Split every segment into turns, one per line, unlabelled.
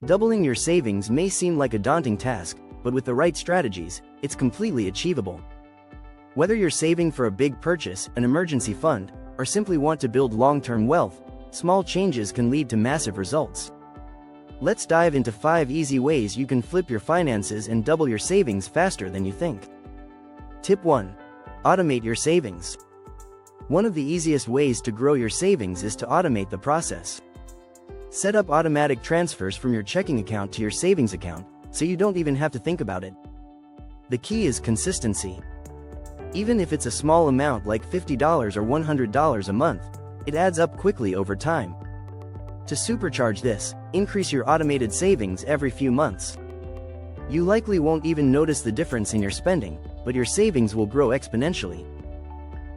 Doubling your savings may seem like a daunting task, but with the right strategies, it's completely achievable. Whether you're saving for a big purchase, an emergency fund, or simply want to build long-term wealth, small changes can lead to massive results. Let's dive into 5 easy ways you can flip your finances and double your savings faster than you think. Tip 1. Automate your savings. One of the easiest ways to grow your savings is to automate the process. Set up automatic transfers from your checking account to your savings account, so you don't even have to think about it. The key is consistency. Even if it's a small amount like $50 or $100 a month, it adds up quickly over time. To supercharge this, increase your automated savings every few months. You likely won't even notice the difference in your spending, but your savings will grow exponentially.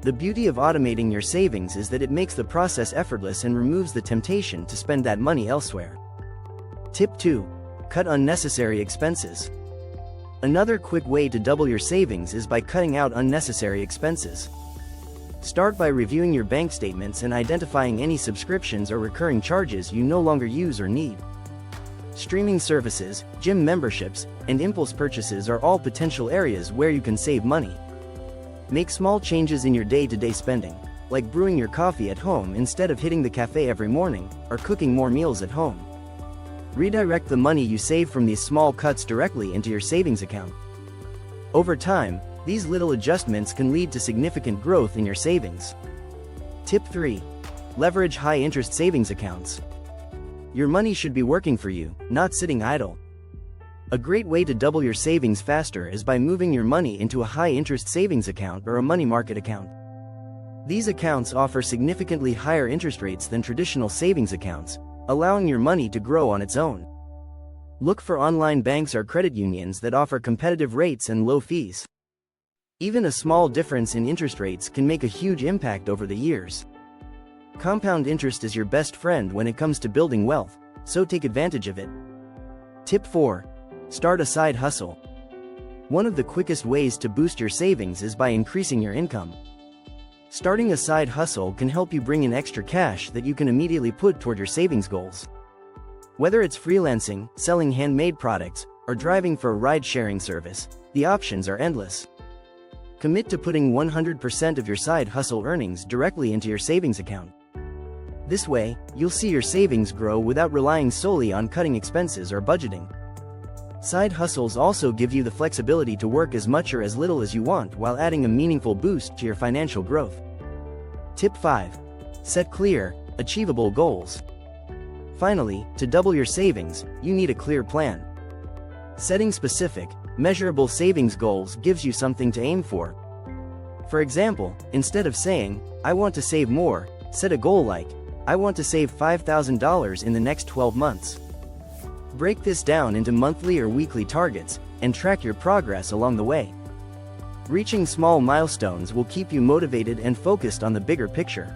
The beauty of automating your savings is that it makes the process effortless and removes the temptation to spend that money elsewhere. Tip 2. Cut unnecessary expenses. Another quick way to double your savings is by cutting out unnecessary expenses. Start by reviewing your bank statements and identifying any subscriptions or recurring charges you no longer use or need. Streaming services, gym memberships, and impulse purchases are all potential areas where you can save money. Make small changes in your day-to-day spending, like brewing your coffee at home instead of hitting the cafe every morning, or cooking more meals at home. Redirect the money you save from these small cuts directly into your savings account. Over time, these little adjustments can lead to significant growth in your savings. Tip 3. Leverage high-interest savings accounts. Your money should be working for you, not sitting idle. A great way to double your savings faster is by moving your money into a high-interest savings account or a money market account. These accounts offer significantly higher interest rates than traditional savings accounts, allowing your money to grow on its own. Look for online banks or credit unions that offer competitive rates and low fees. Even a small difference in interest rates can make a huge impact over the years. Compound interest is your best friend when it comes to building wealth, so take advantage of it. Tip 4. Start a side hustle. One of the quickest ways to boost your savings is by increasing your income. Starting a side hustle can help you bring in extra cash that you can immediately put toward your savings goals. Whether it's freelancing, selling handmade products, or driving for a ride-sharing service, the options are endless. Commit to putting 100% of your side hustle earnings directly into your savings account. This way, you'll see your savings grow without relying solely on cutting expenses or budgeting. Side hustles also give you the flexibility to work as much or as little as you want while adding a meaningful boost to your financial growth. Tip 5. Set clear, achievable goals. Finally, to double your savings, you need a clear plan. Setting specific, measurable savings goals gives you something to aim for. For example, instead of saying, "I want to save more," set a goal like, "I want to save $5,000 in the next 12 months." Break this down into monthly or weekly targets, and track your progress along the way. Reaching small milestones will keep you motivated and focused on the bigger picture.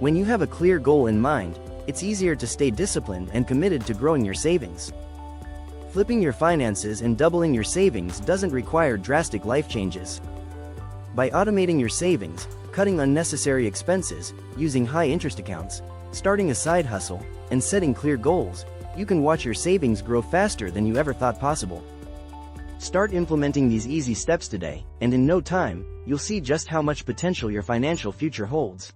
When you have a clear goal in mind, it's easier to stay disciplined and committed to growing your savings. Flipping your finances and doubling your savings doesn't require drastic life changes. By automating your savings, cutting unnecessary expenses, using high-interest accounts, starting a side hustle, and setting clear goals, you can watch your savings grow faster than you ever thought possible. Start implementing these easy steps today, and in no time, you'll see just how much potential your financial future holds.